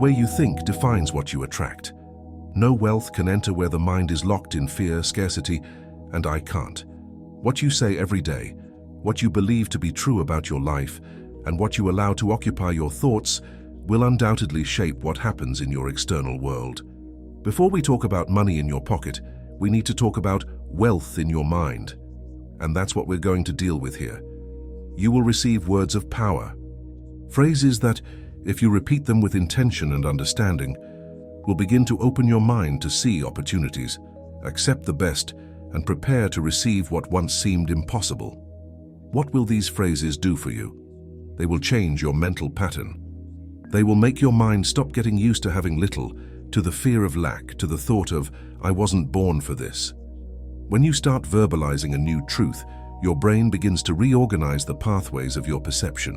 way you think defines what you attract. No wealth can enter where the mind is locked in fear, scarcity, and I can't. What you say every day, what you believe to be true about your life, and what you allow to occupy your thoughts will undoubtedly shape what happens in your external world. Before we talk about money in your pocket, we need to talk about wealth in your mind. And that's what we're going to deal with here. You will receive words of power, phrases that, if you repeat them with intention and understanding, will begin to open your mind to see opportunities, accept the best, and prepare to receive what once seemed impossible. What will these phrases do for you? They will change your mental pattern. They will make your mind stop getting used to having little, to the fear of lack, to the thought of, I wasn't born for this. When you start verbalizing a new truth, your brain begins to reorganize the pathways of your perception.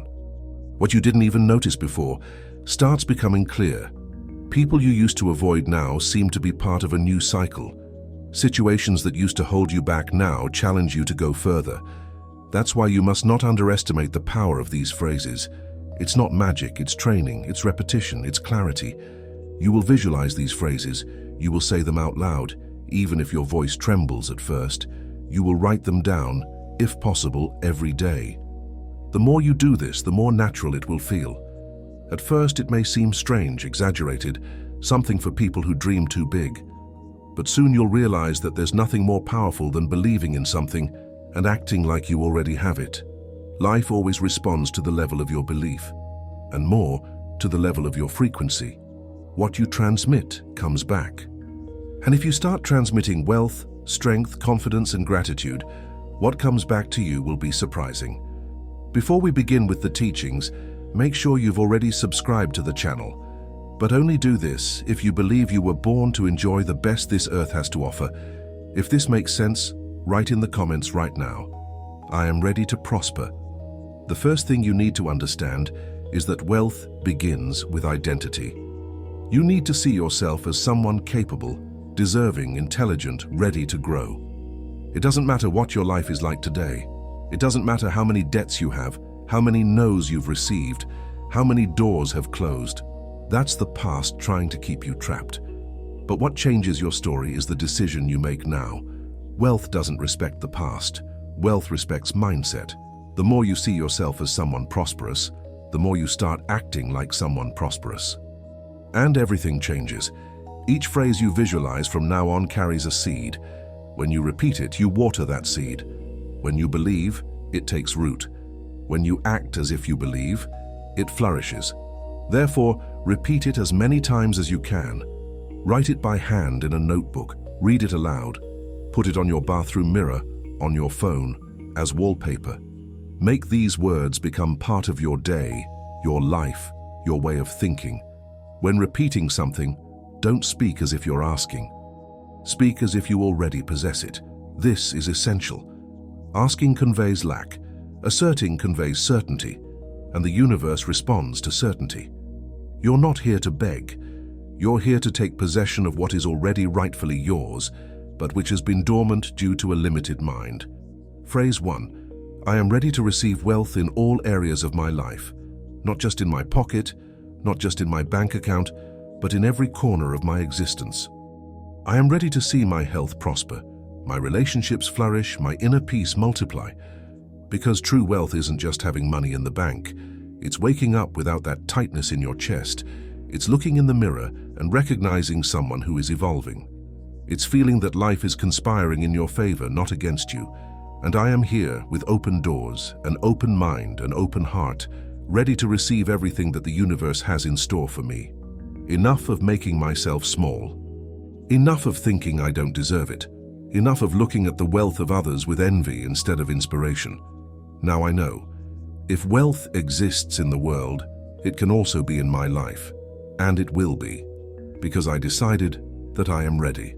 What you didn't even notice before starts becoming clear. People you used to avoid now seem to be part of a new cycle. Situations that used to hold you back now challenge you to go further. That's why you must not underestimate the power of these phrases. It's not magic, it's training, it's repetition, it's clarity. You will visualize these phrases, you will say them out loud, even if your voice trembles at first. You will write them down, if possible, every day. The more you do this, the more natural it will feel. At first it may seem strange, exaggerated, something for people who dream too big. But soon you'll realize that there's nothing more powerful than believing in something and acting like you already have it. Life always responds to the level of your belief, and more, to the level of your frequency. What you transmit comes back. And if you start transmitting wealth, strength, confidence, and gratitude, what comes back to you will be surprising. Before we begin with the teachings, make sure you've already subscribed to the channel. But only do this if you believe you were born to enjoy the best this earth has to offer. If this makes sense, write in the comments right now. I am ready to prosper. The first thing you need to understand is that wealth begins with identity. You need to see yourself as someone capable, deserving, intelligent, ready to grow. It doesn't matter what your life is like today. It doesn't matter how many debts you have, how many no's you've received, how many doors have closed. That's the past trying to keep you trapped. But what changes your story is the decision you make now. Wealth doesn't respect the past. Wealth respects mindset. The more you see yourself as someone prosperous, the more you start acting like someone prosperous. And everything changes. Each phrase you visualize from now on carries a seed. When you repeat it, you water that seed. When you believe, it takes root. When you act as if you believe, it flourishes. Therefore, repeat it as many times as you can. Write it by hand in a notebook. Read it aloud. Put it on your bathroom mirror, on your phone, as wallpaper. Make these words become part of your day, your life, your way of thinking. When repeating something, don't speak as if you're asking. Speak as if you already possess it. This is essential. Asking conveys lack. Asserting conveys certainty. And the universe responds to certainty. You're not here to beg. You're here to take possession of what is already rightfully yours, but which has been dormant due to a limited mind. Phrase 1. I am ready to receive wealth in all areas of my life. Not just in my pocket, not just in my bank account, but in every corner of my existence. I am ready to see my health prosper, my relationships flourish, my inner peace multiply. Because true wealth isn't just having money in the bank. It's waking up without that tightness in your chest. It's looking in the mirror and recognizing someone who is evolving. It's feeling that life is conspiring in your favor, not against you. And I am here with open doors, an open mind, an open heart, ready to receive everything that the universe has in store for me. Enough of making myself small. Enough of thinking I don't deserve it. Enough of looking at the wealth of others with envy instead of inspiration. Now I know, if wealth exists in the world, it can also be in my life. And it will be, because I decided that I am ready.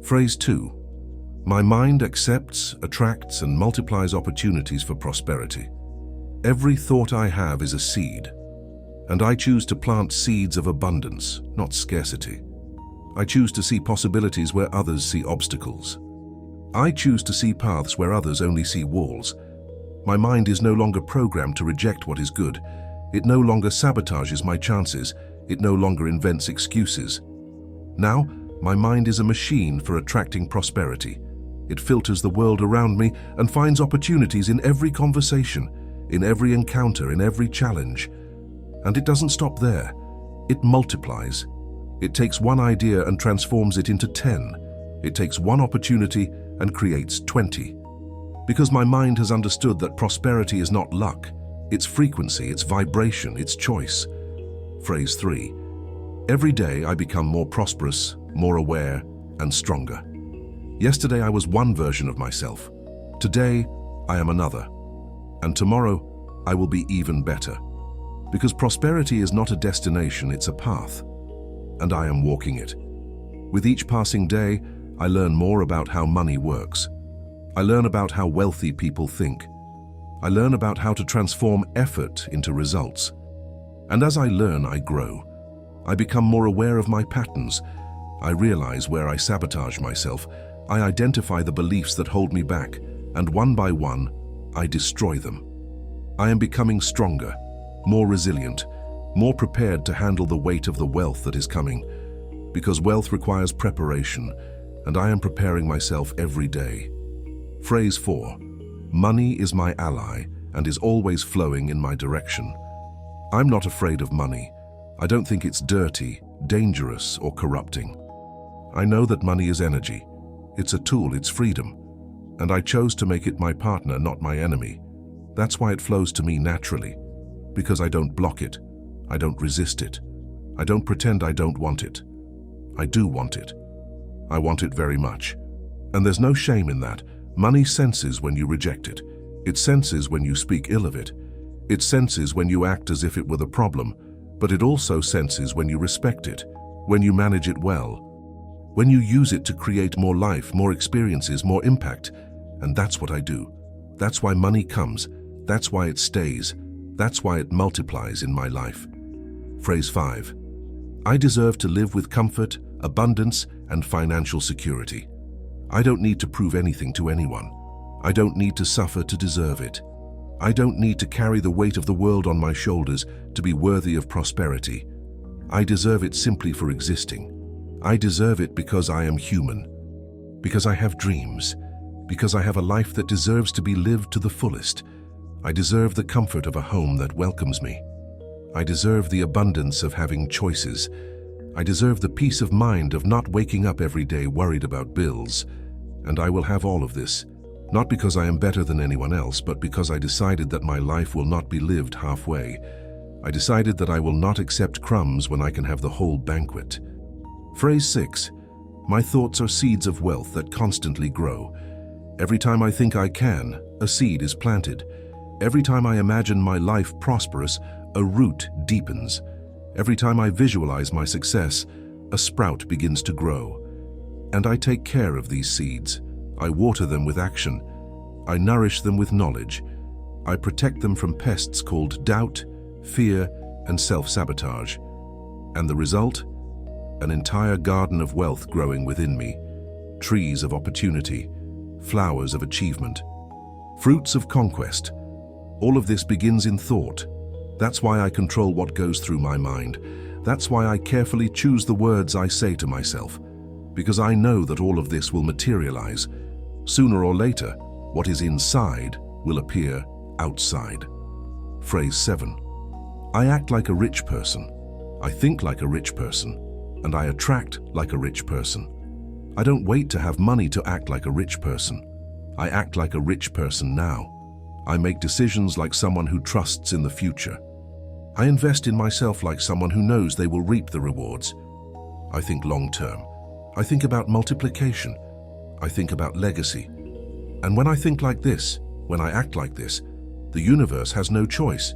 Phrase 2. My mind accepts, attracts, and multiplies opportunities for prosperity. Every thought I have is a seed, and I choose to plant seeds of abundance, not scarcity. I choose to see possibilities where others see obstacles. I choose to see paths where others only see walls. My mind is no longer programmed to reject what is good. It no longer sabotages my chances. It no longer invents excuses. Now, my mind is a machine for attracting prosperity. It filters the world around me and finds opportunities in every conversation, in every encounter, in every challenge. And it doesn't stop there. It multiplies. It takes one idea and transforms it into 10. It takes one opportunity and creates 20. Because my mind has understood that prosperity is not luck. It's frequency, it's vibration, it's choice. Phrase 3. Every day I become more prosperous, more aware, and stronger. Yesterday I was one version of myself. Today I am another. And tomorrow I will be even better. Because prosperity is not a destination, it's a path. And I am walking it. With each passing day, I learn more about how money works. I learn about how wealthy people think. I learn about how to transform effort into results. And as I learn, I grow. I become more aware of my patterns. I realize where I sabotage myself. I identify the beliefs that hold me back, and one by one, I destroy them. I am becoming stronger, more resilient, more prepared to handle the weight of the wealth that is coming. Because wealth requires preparation, and I am preparing myself every day. Phrase 4. Money is my ally and is always flowing in my direction. I'm not afraid of money. I don't think it's dirty, dangerous, or corrupting. I know that money is energy. It's a tool, it's freedom. And I chose to make it my partner, not my enemy. That's why it flows to me naturally. Because I don't block it. I don't resist it. I don't pretend I don't want it. I do want it. I want it very much. And there's no shame in that. Money senses when you reject it. It senses when you speak ill of it. It senses when you act as if it were the problem, but it also senses when you respect it, when you manage it well, when you use it to create more life, more experiences, more impact. And that's what I do. That's why money comes. That's why it stays. That's why it multiplies in my life. Phrase 5. I deserve to live with comfort, abundance, and financial security. I don't need to prove anything to anyone. I don't need to suffer to deserve it. I don't need to carry the weight of the world on my shoulders to be worthy of prosperity. I deserve it simply for existing. I deserve it because I am human, because I have dreams, because I have a life that deserves to be lived to the fullest. I deserve the comfort of a home that welcomes me. I deserve the abundance of having choices. I deserve the peace of mind of not waking up every day worried about bills. And I will have all of this, not because I am better than anyone else, but because I decided that my life will not be lived halfway. I decided that I will not accept crumbs when I can have the whole banquet. Phrase 6. My thoughts are seeds of wealth that constantly grow. Every time I think I can, a seed is planted. Every time I imagine my life prosperous, a root deepens. Every time I visualize my success, a sprout begins to grow. And I take care of these seeds. I water them with action. I nourish them with knowledge. I protect them from pests called doubt, fear, and self-sabotage. And the result? An entire garden of wealth growing within me. Trees of opportunity, flowers of achievement, fruits of conquest. All of this begins in thought. That's why I control what goes through my mind. That's why I carefully choose the words I say to myself. Because I know that all of this will materialize. Sooner or later, what is inside will appear outside. Phrase 7. I act like a rich person. I think like a rich person. And I attract like a rich person. I don't wait to have money to act like a rich person. I act like a rich person now. I make decisions like someone who trusts in the future. I invest in myself like someone who knows they will reap the rewards. I think long-term. I think about multiplication. I think about legacy. And when I think like this, when I act like this, the universe has no choice.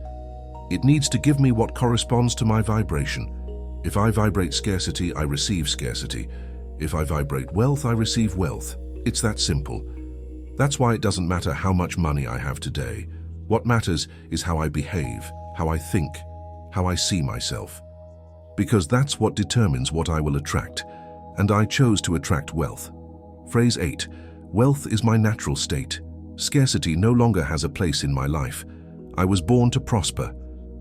It needs to give me what corresponds to my vibration. If I vibrate scarcity, I receive scarcity. If I vibrate wealth, I receive wealth. It's that simple. That's why it doesn't matter how much money I have today. What matters is how I behave, how I think, how I see myself. Because that's what determines what I will attract. And I chose to attract wealth. Phrase 8. Wealth is my natural state. Scarcity no longer has a place in my life. I was born to prosper.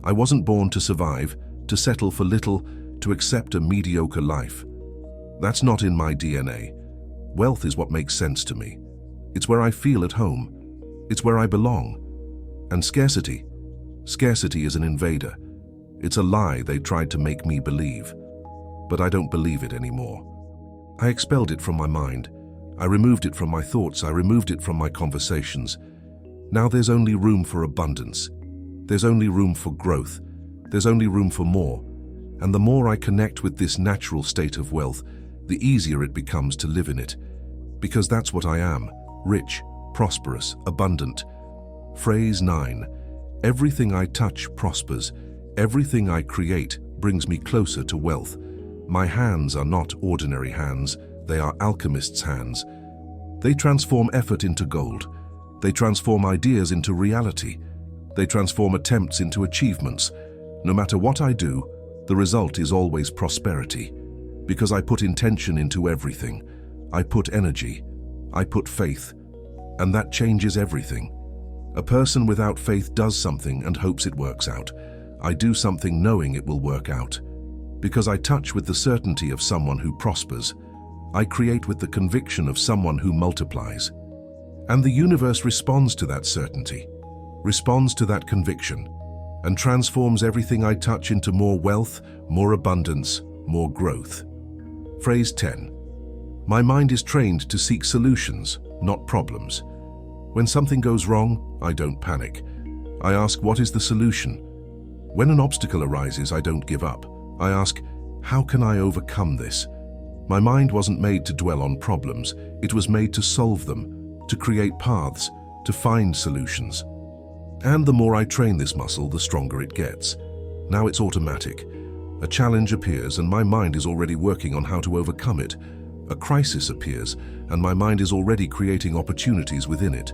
I wasn't born to survive, to settle for little, to accept a mediocre life. That's not in my DNA. Wealth is what makes sense to me. It's where I feel at home. It's where I belong. And scarcity is an invader. It's a lie they tried to make me believe. But I don't believe it anymore. I expelled it from my mind. I removed it from my thoughts. I removed it from my conversations. Now there's only room for abundance. There's only room for growth. There's only room for more. And the more I connect with this natural state of wealth, the easier it becomes to live in it. Because that's what I am: rich, prosperous, abundant. Phrase 9. Everything I touch prospers. Everything I create brings me closer to wealth. My hands are not ordinary hands. They are alchemists' hands. They transform effort into gold. They transform ideas into reality. They transform attempts into achievements. No matter what I do, the result is always prosperity. Because I put intention into everything. I put energy. I put faith. And that changes everything. A person without faith does something and hopes it works out. I do something knowing it will work out. Because I touch with the certainty of someone who prospers. I create with the conviction of someone who multiplies. And the universe responds to that certainty, responds to that conviction, and transforms everything I touch into more wealth, more abundance, more growth. Phrase 10. My mind is trained to seek solutions, not problems. When something goes wrong, I don't panic. I ask, what is the solution? When an obstacle arises, I don't give up. I ask, how can I overcome this? My mind wasn't made to dwell on problems. It was made to solve them, to create paths, to find solutions. And the more I train this muscle, the stronger it gets. Now it's automatic. A challenge appears and my mind is already working on how to overcome it. A crisis appears and my mind is already creating opportunities within it.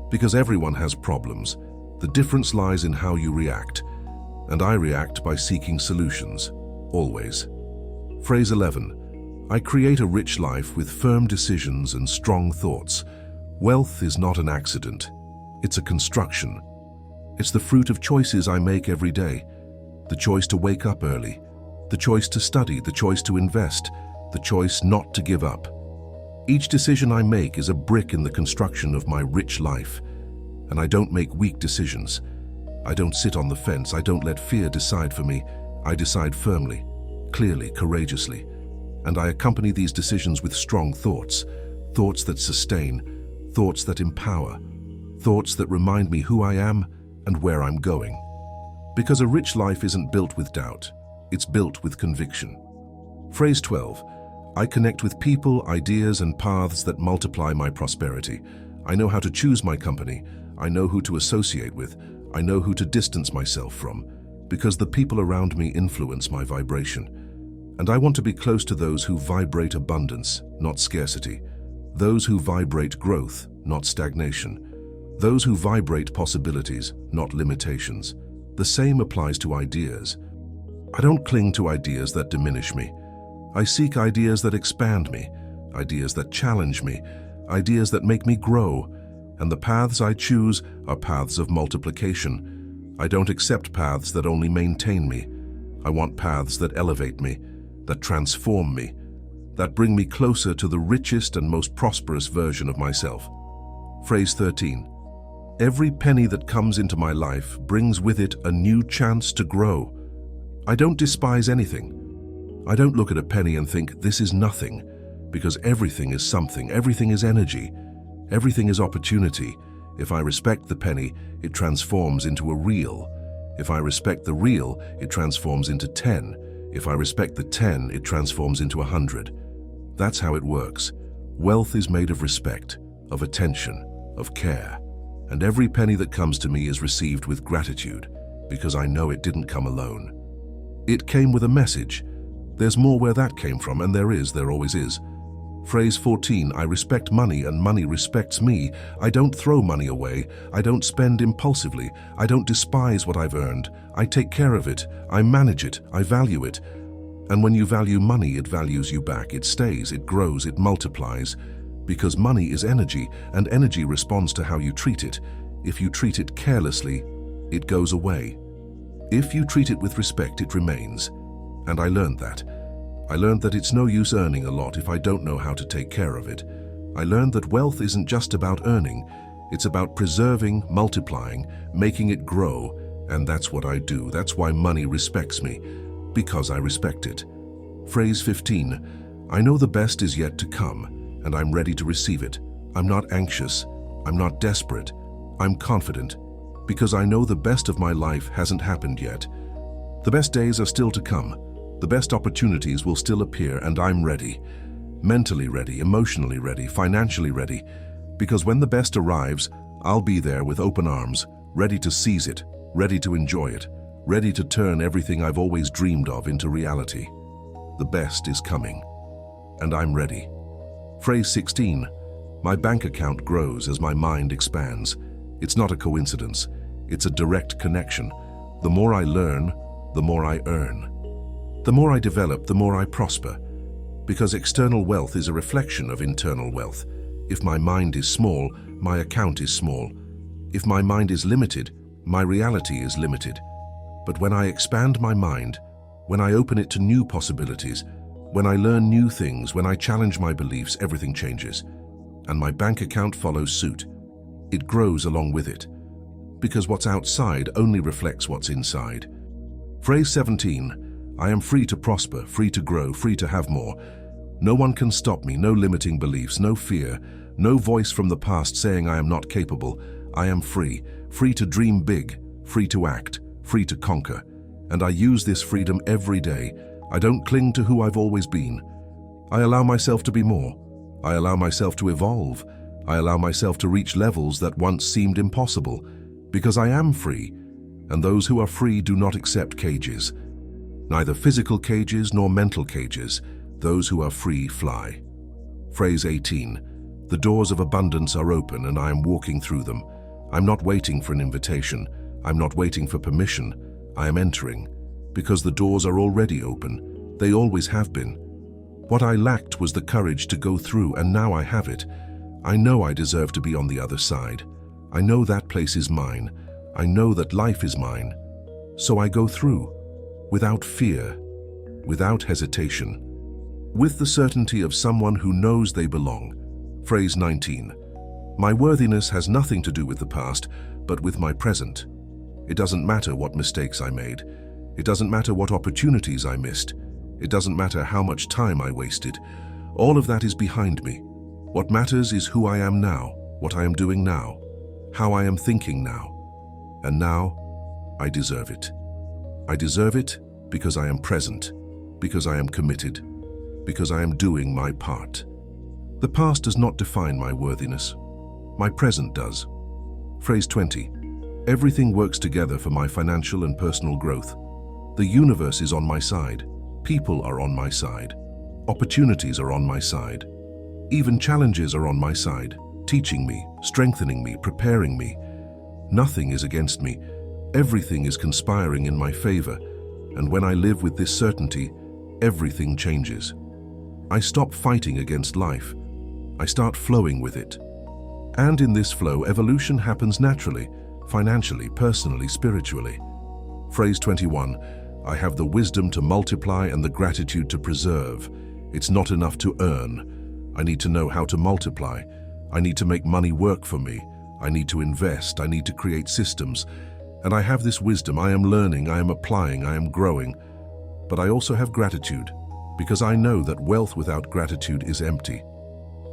Because everyone has problems. The difference lies in how you react. And I react by seeking solutions, always. Phrase 11. I create a rich life with firm decisions and strong thoughts. Wealth is not an accident. It's a construction. It's the fruit of choices I make every day. The choice to wake up early. The choice to study. The choice to invest. The choice not to give up. Each decision I make is a brick in the construction of my rich life. And I don't make weak decisions. I don't sit on the fence. I don't let fear decide for me. I decide firmly, clearly, courageously. And I accompany these decisions with strong thoughts. Thoughts that sustain. Thoughts that empower. Thoughts that remind me who I am and where I'm going. Because a rich life isn't built with doubt. It's built with conviction. Phrase 12. I connect with people, ideas, and paths that multiply my prosperity. I know how to choose my company. I know who to associate with. I know who to distance myself from. Because the people around me influence my vibration. And I want to be close to those who vibrate abundance, not scarcity. Those who vibrate growth, not stagnation. Those who vibrate possibilities, not limitations. The same applies to ideas. I don't cling to ideas that diminish me. I seek ideas that expand me, ideas that challenge me, ideas that make me grow. And the paths I choose are paths of multiplication. I don't accept paths that only maintain me. I want paths that elevate me, that transform me, that bring me closer to the richest and most prosperous version of myself. Phrase 13. Every penny that comes into my life brings with it a new chance to grow. I don't despise anything. I don't look at a penny and think, this is nothing, because everything is something, everything is energy, everything is opportunity. If I respect the penny, it transforms into a reel. If I respect the reel, it transforms into 10. If I respect the 10, it transforms into 100. That's how it works. Wealth is made of respect, of attention, of care. And every penny that comes to me is received with gratitude, because I know it didn't come alone. It came with a message. There's more where that came from, and there always is. Phrase 14, I respect money and money respects me. I don't throw money away. I don't spend impulsively. I don't despise what I've earned. I take care of it. I manage it. I value it. And when you value money, it values you back. It stays, it grows, it multiplies. Because money is energy, and energy responds to how you treat it. If you treat it carelessly, it goes away. If you treat it with respect, it remains. And I learned that. I learned that it's no use earning a lot if I don't know how to take care of it. I learned that wealth isn't just about earning, it's about preserving, multiplying, making it grow, and that's what I do. That's why money respects me, because I respect it. Phrase 15. I know the best is yet to come, and I'm ready to receive it. I'm not anxious. I'm not desperate. I'm confident, because I know the best of my life hasn't happened yet. The best days are still to come. The best opportunities will still appear, and I'm ready. Mentally ready, emotionally ready, financially ready, because when the best arrives, I'll be there with open arms, ready to seize it, ready to enjoy it, ready to turn everything I've always dreamed of into reality. The best is coming, and I'm ready. Phrase 16. My bank account grows as my mind expands. It's not a coincidence. It's a direct connection. The more I learn, the more I earn. The more I develop, the more I prosper. Because external wealth is a reflection of internal wealth. If my mind is small, my account is small. If my mind is limited, my reality is limited. But when I expand my mind, when I open it to new possibilities, when I learn new things, when I challenge my beliefs, everything changes. And my bank account follows suit. It grows along with it. Because what's outside only reflects what's inside. Phrase 17. I am free to prosper, free to grow, free to have more. No one can stop me, no limiting beliefs, no fear, no voice from the past saying I am not capable. I am free, free to dream big, free to act, free to conquer. And I use this freedom every day. I don't cling to who I've always been. I allow myself to be more. I allow myself to evolve. I allow myself to reach levels that once seemed impossible, because I am free, and those who are free do not accept cages. Neither physical cages nor mental cages. Those who are free fly. Phrase 18. The doors of abundance are open and I am walking through them. I'm not waiting for an invitation. I'm not waiting for permission. I am entering, because the doors are already open. They always have been. What I lacked was the courage to go through, and now I have it. I know I deserve to be on the other side. I know that place is mine. I know that life is mine. So I go through, without fear, without hesitation, with the certainty of someone who knows they belong. Phrase 19. My worthiness has nothing to do with the past, but with my present. It doesn't matter what mistakes I made. It doesn't matter what opportunities I missed. It doesn't matter how much time I wasted. All of that is behind me. What matters is who I am now, what I am doing now, how I am thinking now. And now, I deserve it. I deserve it because I am present, because I am committed, because I am doing my part. The past does not define my worthiness. My present does. Phrase 20. Everything works together for my financial and personal growth. The universe is on my side. People are on my side. Opportunities are on my side. Even challenges are on my side, teaching me, strengthening me, preparing me. Nothing is against me. Everything is conspiring in my favor. And when I live with this certainty, everything changes. I stop fighting against life. I start flowing with it. And in this flow, evolution happens naturally, financially, personally, spiritually. Phrase 21. I have the wisdom to multiply and the gratitude to preserve. It's not enough to earn. I need to know how to multiply. I need to make money work for me. I need to invest. I need to create systems. And I have this wisdom. I am learning. I am applying. I am growing. But I also have gratitude, because I know that wealth without gratitude is empty.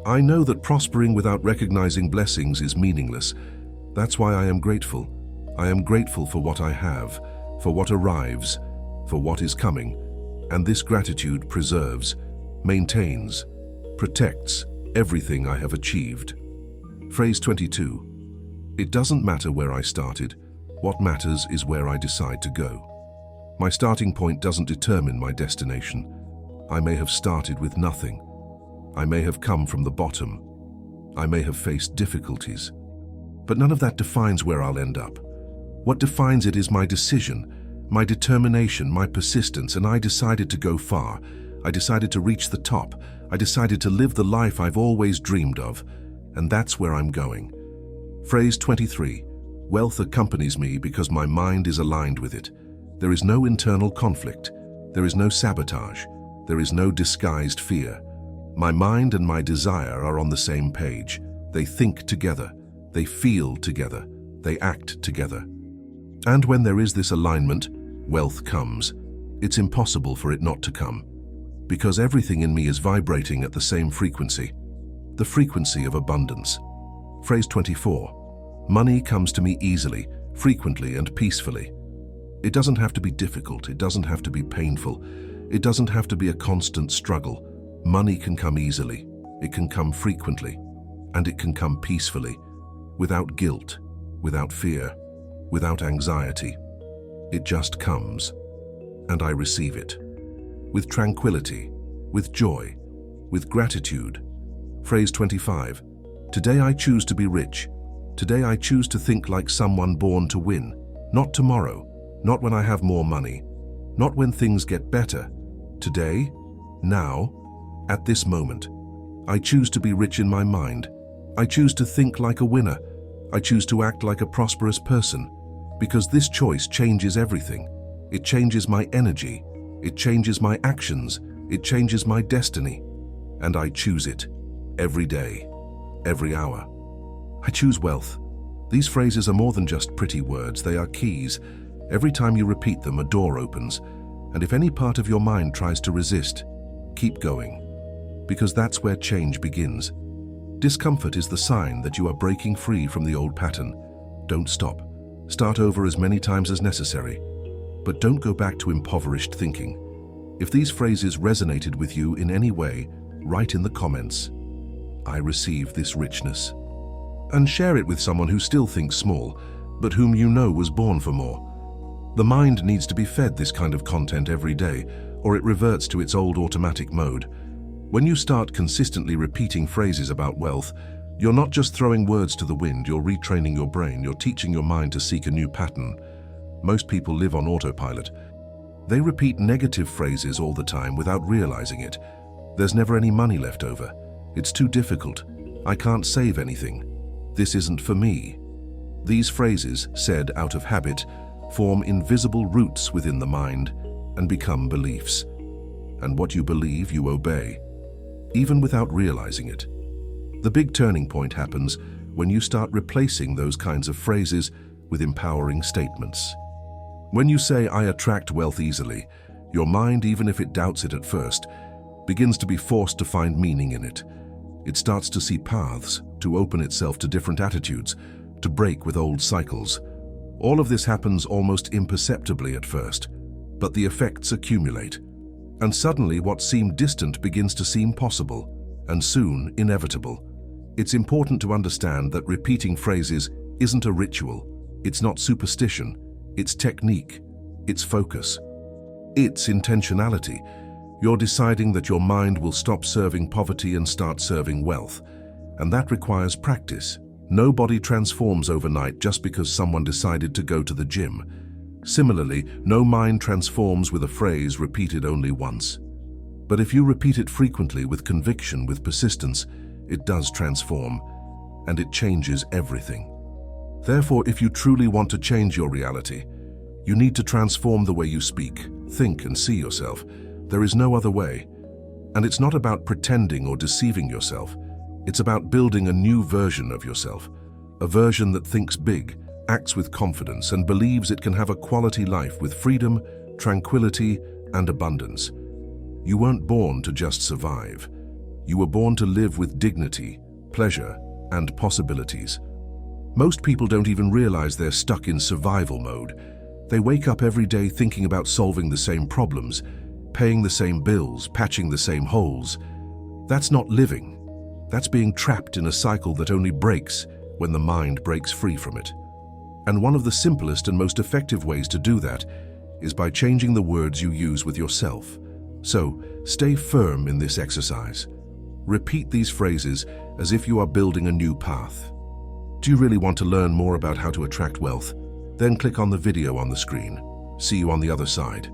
I know that prospering without recognizing blessings is meaningless. That's why I am grateful. I am grateful for what I have, for what arrives, for what is coming. And this gratitude preserves, maintains, protects everything I have achieved. Phrase 22. It doesn't matter where I started. What matters is where I decide to go. My starting point doesn't determine my destination. I may have started with nothing. I may have come from the bottom. I may have faced difficulties. But none of that defines where I'll end up. What defines it is my decision, my determination, my persistence, and I decided to go far. I decided to reach the top. I decided to live the life I've always dreamed of, and that's where I'm going. Phrase 23. Wealth accompanies me because my mind is aligned with it. There is no internal conflict. There is no sabotage. There is no disguised fear. My mind and my desire are on the same page. They think together. They feel together. They act together. And when there is this alignment, wealth comes. It's impossible for it not to come, because everything in me is vibrating at the same frequency, the frequency of abundance. Phrase 24. Money comes to me easily, frequently, and peacefully. It doesn't have to be difficult. It doesn't have to be painful. It doesn't have to be a constant struggle. Money can come easily. It can come frequently. And it can come peacefully, without guilt, without fear, without anxiety. It just comes, and I receive it. With tranquility, with joy, with gratitude. Phrase 25. Today I choose to be rich. Today I choose to think like someone born to win. Not tomorrow, not when I have more money, not when things get better. Today, now, at this moment. I choose to be rich in my mind. I choose to think like a winner. I choose to act like a prosperous person, because this choice changes everything. It changes my energy. It changes my actions. It changes my destiny. And I choose it every day, every hour. I choose wealth. These phrases are more than just pretty words. They are keys. Every time you repeat them, a door opens. And if any part of your mind tries to resist, keep going, because that's where change begins. Discomfort is the sign that you are breaking free from the old pattern. Don't stop. Start over as many times as necessary. But don't go back to impoverished thinking. If these phrases resonated with you in any way, write in the comments, "I receive this richness." And share it with someone who still thinks small, but whom you know was born for more. The mind needs to be fed this kind of content every day, or it reverts to its old automatic mode. When you start consistently repeating phrases about wealth, you're not just throwing words to the wind, you're retraining your brain, you're teaching your mind to seek a new pattern. Most people live on autopilot. They repeat negative phrases all the time without realizing it. There's never any money left over. It's too difficult. I can't save anything. This isn't for me. These phrases, said out of habit, form invisible roots within the mind and become beliefs. And what you believe, you obey, even without realizing it. The big turning point happens when you start replacing those kinds of phrases with empowering statements. When you say, "I attract wealth easily," your mind, even if it doubts it at first, begins to be forced to find meaning in it. It starts to see paths, to open itself to different attitudes, to break with old cycles. All of this happens almost imperceptibly at first, but the effects accumulate. And suddenly what seemed distant begins to seem possible, and soon inevitable. It's important to understand that repeating phrases isn't a ritual. It's not superstition. It's technique. It's focus. It's intentionality. You're deciding that your mind will stop serving poverty and start serving wealth. And that requires practice. Nobody transforms overnight just because someone decided to go to the gym. Similarly, no mind transforms with a phrase repeated only once. But if you repeat it frequently with conviction, with persistence, it does transform, and it changes everything. Therefore, if you truly want to change your reality, you need to transform the way you speak, think, and see yourself. There is no other way. And it's not about pretending or deceiving yourself. It's about building a new version of yourself, a version that thinks big, acts with confidence, and believes it can have a quality life with freedom, tranquility, and abundance. You weren't born to just survive. You were born to live with dignity, pleasure, and possibilities. Most people don't even realize they're stuck in survival mode. They wake up every day thinking about solving the same problems, paying the same bills, patching the same holes. That's not living. That's being trapped in a cycle that only breaks when the mind breaks free from it. And one of the simplest and most effective ways to do that is by changing the words you use with yourself. So, stay firm in this exercise. Repeat these phrases as if you are building a new path. Do you really want to learn more about how to attract wealth? Then click on the video on the screen. See you on the other side.